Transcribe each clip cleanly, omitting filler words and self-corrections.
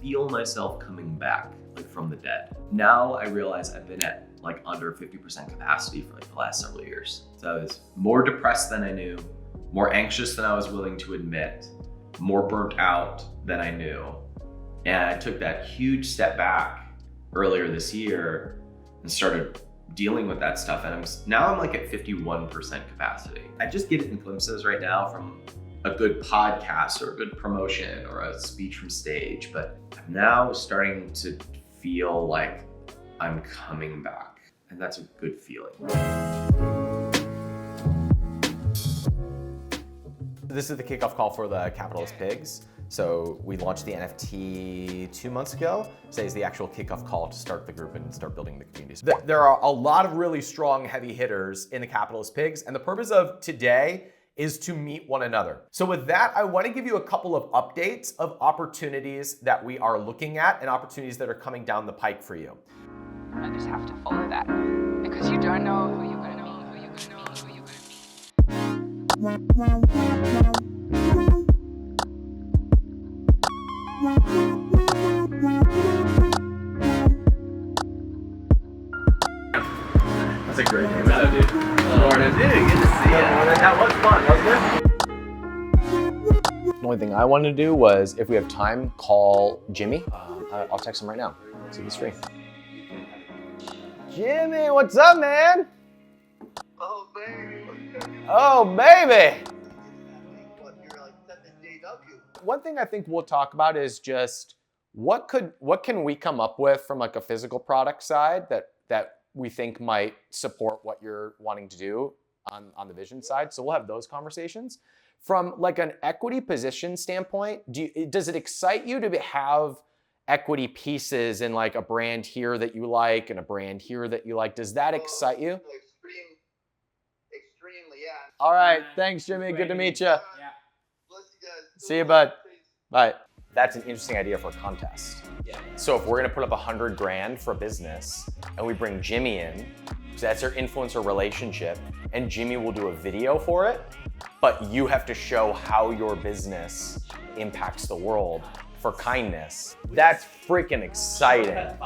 feel myself coming back, like from the dead. Now I realize I've been at like under 50% capacity for like the last several years. So I was more depressed than I knew, more anxious than I was willing to admit, more burnt out than I knew. And I took that huge step back earlier this year and started dealing with that stuff. And now I'm like at 51% capacity. I just get it in glimpses right now from a good podcast or a good promotion or a speech from stage, but I'm now starting to feel like I'm coming back, and that's a good feeling. This is the kickoff call for the Capitalist Pigs. So we launched the NFT 2 months ago. Today is the actual kickoff call to start the group and start building the communities. There are a lot of really strong heavy hitters in the Capitalist Pigs, and the purpose of today is to meet one another. So with that, I want to give you a couple of updates of opportunities that we are looking at and opportunities that are coming down the pike for you. I just have to follow that because you don't know who you're going to meet, who you're going to meet, who you're going to meet. That's a great name. Hello, dude. Moran, dude, good to see you. That was fun, wasn't it? The only thing I wanted to do was, if we have time, call Jimmy. I'll text him right now. See if he's free. Jimmy, what's up, man? Oh, baby. Oh, baby. What, you're like setting the date up, you. One thing I think we'll talk about is just what can we come up with from like a physical product side that we think might support what you're wanting to do on the vision side. So we'll have those conversations. From like an equity position standpoint, does it excite you to have equity pieces in like a brand here that you like and a brand here that you like? Does that excite you? Extremely, yeah. All right, thanks, Jimmy. Good to meet you. Yeah. Bless you guys. See you, bud. Bye. That's an interesting idea for a contest. Yeah. So if we're gonna put up 100 grand for a business and we bring Jimmy in, so that's our influencer relationship, and Jimmy will do a video for it, but you have to show how your business impacts the world for kindness. That's freaking exciting.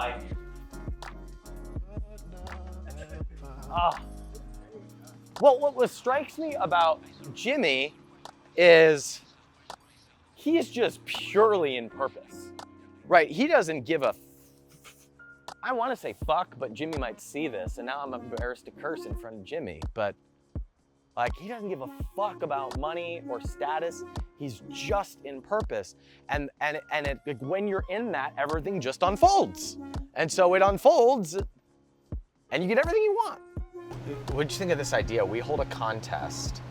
Well, what strikes me about Jimmy is he's just purely in purpose, right? He doesn't give a, I want to say fuck, but Jimmy might see this, and now I'm embarrassed to curse in front of Jimmy, but like he doesn't give a fuck about money or status. He's just in purpose, and like, when you're in that, everything just unfolds, and so it unfolds, and you get everything you want. What'd you think of this idea? We hold a contest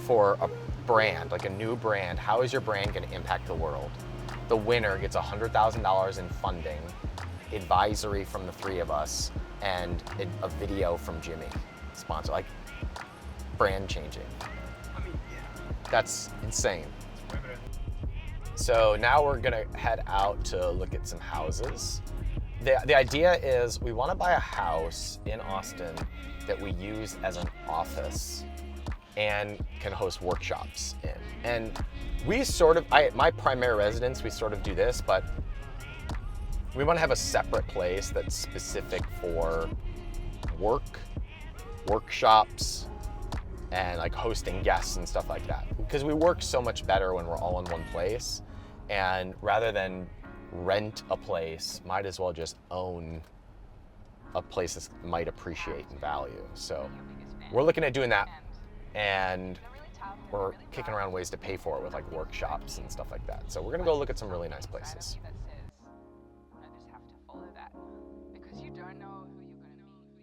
for a brand, like a new brand. How is your brand going to impact the world? The winner gets $100,000 in funding, advisory from the three of us, and a video from Jimmy, sponsor, like brand changing. That's insane. So now we're gonna head out to look at some houses. The idea is we want to buy a house in Austin that we use as an office and can host workshops in. And we sort of, my primary residence, we sort of do this, but we want to have a separate place that's specific for workshops, and like hosting guests and stuff like that. Because we work so much better when we're all in one place, and rather than rent a place, might as well just own a place that might appreciate in value. So we're looking at doing that, and we're kicking around ways to pay for it with like workshops and stuff like that. So we're gonna go look at some really nice places. I just have to follow that because you don't know who you're going to meet,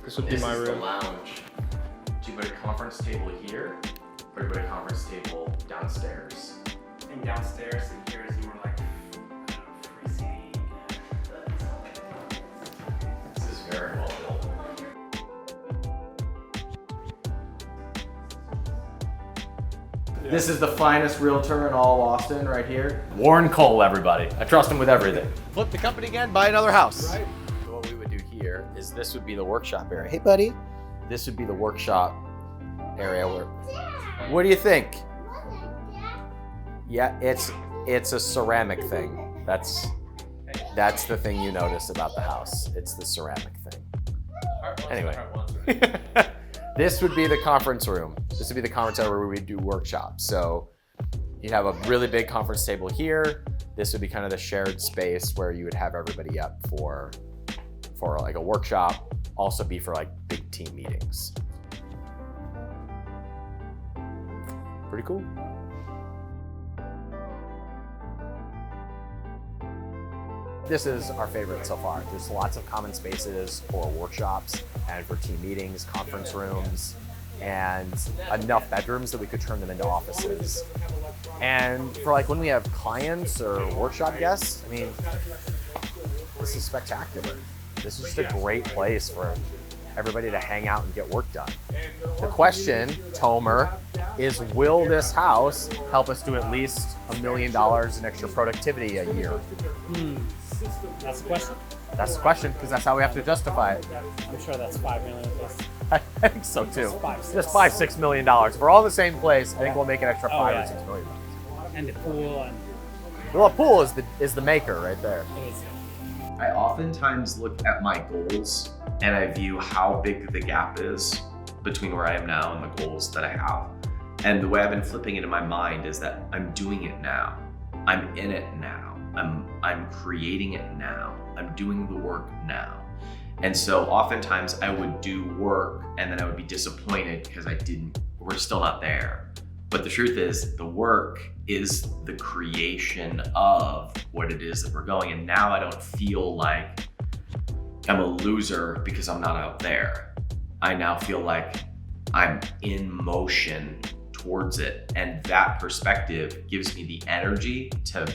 This would be my room. The lounge. Do you put a conference table here, or do you put a conference table downstairs? And downstairs, and here is more like free seating. This is very well built. Yeah. This is the finest realtor in all of Austin right here. Warren Cole, everybody. I trust him with everything. Flip the company again, buy another house. Right. So what we would do here is this would be the workshop area. Hey, buddy. This would be the workshop area. What do you think? Yeah, it's a ceramic thing. That's the thing you notice about the house. It's the ceramic thing. Anyway, this would be the conference room. This would be the conference area where we do workshops. So you'd have a really big conference table here. This would be kind of the shared space where you would have everybody up for like a workshop, also be for like big team meetings. Pretty cool. This is our favorite so far. There's lots of common spaces for workshops and for team meetings, conference rooms, and enough bedrooms that we could turn them into offices. And for like when we have clients or workshop guests, I mean, this is spectacular. This is just a great place for everybody to hang out and get work done. The question, Tomer, is will this house help us do at least $1 million in extra productivity a year? That's the question? That's the question, because that's how we have to justify it. I'm sure that's $5 million plus. I think so too. Just $5-6 million. If we're all in the same place, I think we'll make an extra $5 or $6 million. And the pool and Well, the pool is the maker right there. it is. I oftentimes look at my goals and I view how big the gap is between where I am now and the goals that I have. And the way I've been flipping it in my mind is that I'm doing it now. I'm in it now. I'm creating it now. I'm doing the work now. And so oftentimes I would do work and then I would be disappointed because we're still not there. But the truth is the work is the creation of what it is that we're going. And now I don't feel like I'm a loser because I'm not out there. I now feel like I'm in motion towards it. And that perspective gives me the energy to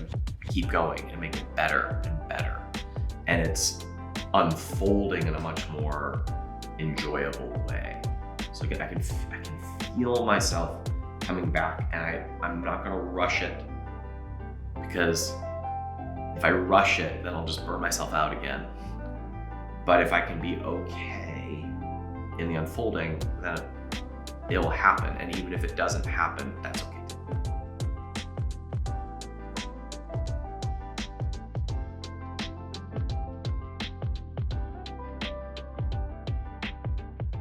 keep going and make it better and better. And it's unfolding in a much more enjoyable way. So again, I can feel myself coming back, and I'm not gonna rush it, because if I rush it, then I'll just burn myself out again. But if I can be okay in the unfolding, then it will happen. And even if it doesn't happen, that's okay too.